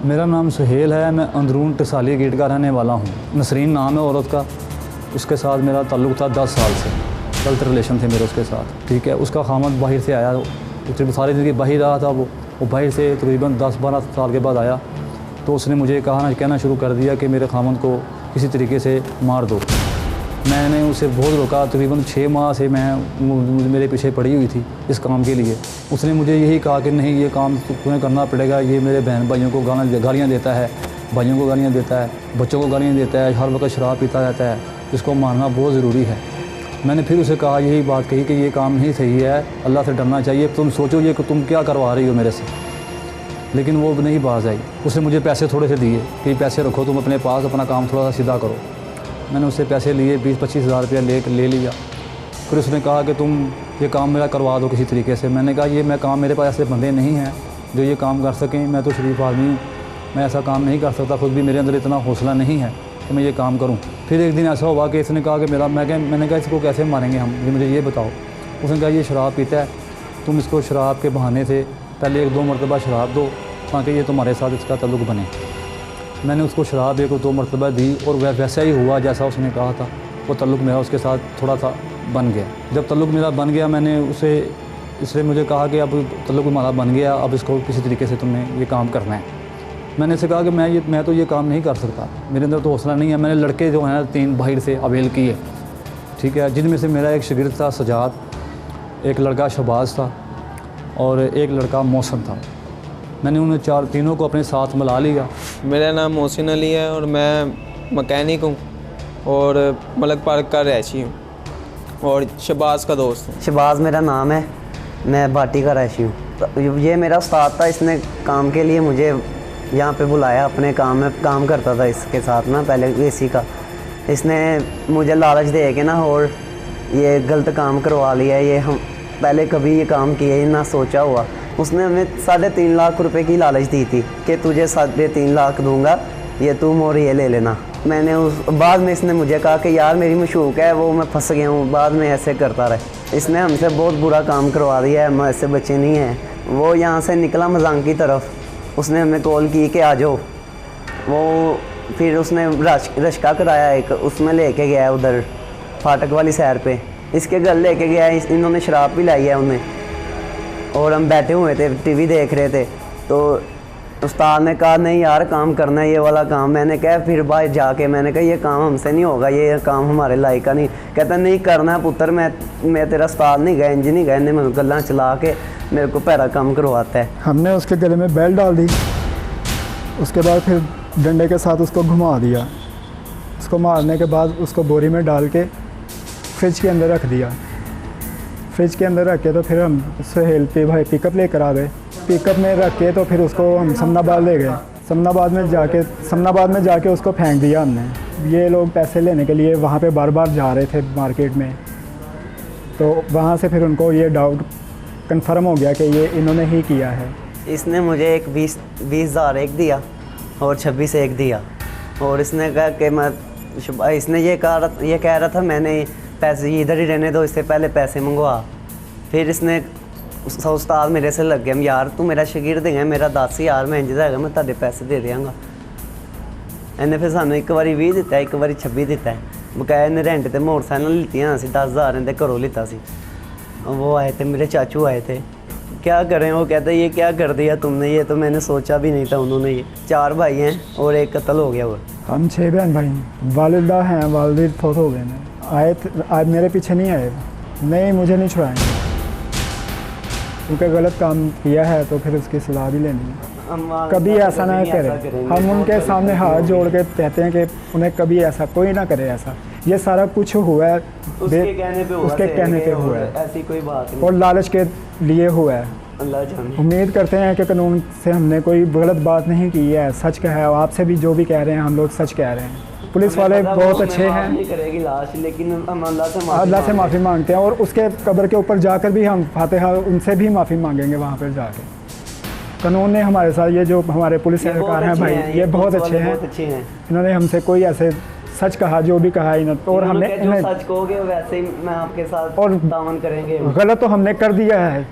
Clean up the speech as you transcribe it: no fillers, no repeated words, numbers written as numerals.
मेरा नाम सुहेल है। मैं अंदरून टसाली गेट का रहने वाला हूँ। नसरीन नाम है औरत का। उसके साथ मेरा ताल्लुक़ था 10 साल से, गलत रिलेशन थे मेरे उसके साथ। ठीक है, उसका खामद बाहर से आया, तकरीबन सारी ज़िंदगी बाहर रहा था। वो बाहर से तकरीबन 10-12 साल के बाद आया, तो उसने मुझे कहना शुरू कर दिया कि मेरे खामद को किसी तरीके से मार दो। मैंने उसे बहुत रोका। तकरीबन 6 माह से मेरे पीछे पड़ी हुई थी इस काम के लिए। उसने मुझे यही कहा कि नहीं, ये काम तुम्हें करना पड़ेगा। ये मेरे बहन भाइयों को गालियाँ देता है, भाइयों को गालियाँ देता है, बच्चों को गालियाँ देता है, हर वक्त शराब पीता रहता है। इसको मारना बहुत ज़रूरी है। मैंने फिर उसे कहा, यही बात कही कि ये काम नहीं सही है, अल्लाह से डरना चाहिए। तुम सोचो ये कि तुम क्या करवा रही हो मेरे से। लेकिन वो नहीं बाज आई। उसने मुझे पैसे थोड़े से दिए कि पैसे रखो तुम अपने पास, अपना काम थोड़ा सा सीधा करो। मैंने उससे पैसे लिए, 20-25 हज़ार रुपया ले लिया। फिर उसने कहा कि तुम ये काम मेरा करवा दो किसी तरीके से। मैंने कहा ये मैं काम, मेरे पास ऐसे बंदे नहीं हैं जो ये काम कर सकें। मैं तो शरीफ आदमी हूँ, मैं ऐसा काम नहीं कर सकता। खुद भी मेरे अंदर इतना हौसला नहीं है कि मैं ये काम करूँ। फिर एक दिन ऐसा हुआ कि इसने कहा कि मैंने कहा इसको कैसे मारेंगे हम, ये मुझे ये बताओ। उसने कहा ये शराब पीता है, तुम इसको शराब के बहाने से पहले 1-2 मरतबा शराब दो ताकि ये तुम्हारे साथ इसका ताल्लुक़ बने। मैंने उसको शराब 1-2 मरतबा दी और वैसा ही हुआ जैसा उसने कहा था। वो ताल्लुक़ मेरा उसके साथ थोड़ा सा बन गया। जब ताल्लुक़ मेरा बन गया, मैंने इसने मुझे कहा कि अब ताल्लुक़ हमारा बन गया, अब इसको किसी तरीके से तुमने ये काम करना है। मैंने इसे कहा कि मैं तो ये काम नहीं कर सकता, मेरे अंदर तो हौसला नहीं है। मैंने लड़के जो हैं 3 बाहर से अवेल किए, ठीक है, जिनमें से मेरा एक शागिर्द था सजाद, एक लड़का शहबाज था और एक लड़का मौसम था। मैंने उन तीनों को अपने साथ मिला लिया। मेरा नाम मोहसिन अली है और मैं मकैनिक हूँ और मलक पार्क का रहशी हूँ और शहबाज का दोस्त हूँ। शहबाज मेरा नाम है, मैं भाटी का रहशी हूँ। तो ये मेरा उस्ताद था, इसने काम के लिए मुझे यहाँ पे बुलाया। अपने काम में काम करता था इसके साथ ना पहले एसी का। इसने मुझे लालच दे के ना और ये गलत काम करवा लिया। ये हम पहले कभी ये काम किए ना सोचा हुआ। उसने हमें 3.5 लाख रुपए की लालच दी थी कि तुझे 3.5 लाख दूंगा, ये तुम और ये ले लेना। मैंने बाद में इसने मुझे कहा कि यार मेरी मशूक है, वो मैं फंस गया हूँ। बाद में ऐसे करता रहे। इसने हमसे बहुत बुरा काम करवा दिया है, हम ऐसे बच्चे नहीं हैं। वो यहाँ से निकला मजांग की तरफ, उसने हमें कॉल की कि आ जाओ। वो फिर उसने रश्का कराया एक, उसमें लेके गया उधर फाटक वाली सैर पे। इसके घर लेके गया, इन्होंने शराब भी लाई है उन्हें। और हम बैठे हुए थे, टीवी देख रहे थे, तो उस्ताद ने कहा नहीं यार काम करना है ये वाला काम। मैंने कहा फिर बाहर जाके मैंने कहा ये काम हमसे नहीं होगा, ये काम हमारे लायक का नहीं। कहता नहीं करना है पुत्र, मैं तेरा उस्ताद नहीं गया, इंज नहीं गया। इन्हें गल्ला चला के मेरे को पैरा काम करवाता है। हमने उसके गले में बेल्ट डाल दी, उसके बाद फिर डंडे के साथ उसको घुमा दिया। उसको मारने के बाद उसको बोरी में डाल के फ्रिज के अंदर रख दिया। फ्रिज के अंदर रख के तो फिर हम सुहेल पे भाई पिकअप लेकर आ गए। पिकअप में रख के तो फिर उसको हम समनाबाद ले गए। समनाबाद में जाके उसको फेंक दिया हमने। ये लोग पैसे लेने के लिए वहाँ पे बार बार जा रहे थे मार्केट में, तो वहाँ से फिर उनको ये डाउट कंफर्म हो गया कि ये इन्होंने ही किया है। इसने मुझे एक 20,000 एक दिया और 26 एक दिया। और इसने कहा कि इसने ये कह रहा था मैंने पैसे इधर ही रहने दो, इससे पहले पैसे मंगवा। फिर इसने उस्ताद मेरे से लग गया, यार तू मेरा शागिर्द है, मेरा 10,000 मैं इंज है, मैं तेरे पैसे दे देंगा। इन्हें फिर सानू एक बारी 20 दिता, एक बारी 26 दिता है। बकाया इन्हें रेंट ते मोटरसाइकिल लितियां सी, 10,000 इन्हें घरों लिता सी। वो आए थे, मेरे चाचू आए थे। क्या करें, वो कहते ये क्या कर दिया तुमने, ये तो मैंने सोचा भी नहीं था। उन्होंने ये 4 भाई हैं और एक कत्ल हो गया। वो हम 6 बहन भाई, वालिदा हैं, वालिद फौत हो गए हैं। आज मेरे पीछे नहीं आए, नहीं मुझे नहीं छुड़ाएंगे क्योंकि गलत काम किया है तो फिर उसकी सलाह भी लेनी है। कभी ऐसा ना करें। हम उनके सामने हाथ जोड़ के कहते हैं कि उन्हें कभी ऐसा कोई ना करे। ऐसा ये सारा कुछ हुआ है उसके कहने पे हुआ है, ऐसी कोई बात नहीं, और लालच के लिए हुआ है। अल्लाह जाने। उम्मीद करते हैं कि कानून से हमने कोई गलत बात नहीं की है, सच कहा है। आपसे भी जो भी कह रहे हैं हम लोग सच कह रहे हैं। पुलिस वाले बहुत अच्छे हैं, नहीं करेगी लाश, लेकिन हम अल्लाह से माफ़ी मांगते हैं। और उसके कब्र के ऊपर जाकर भी हम फातिहा उनसे भी माफ़ी मांगेंगे वहाँ पर जाके। कानून ने हमारे साथ, ये जो हमारे पुलिस सरकार हैं भाई, ये बहुत अच्छे हैं। इन्होंने हमसे कोई ऐसे सच कहा, जो भी कहा इन्होंने, और हमने जो सच कहोगे वैसे ही मैं आपके साथ और तावन करेंगे। गलत तो हमने कर दिया है,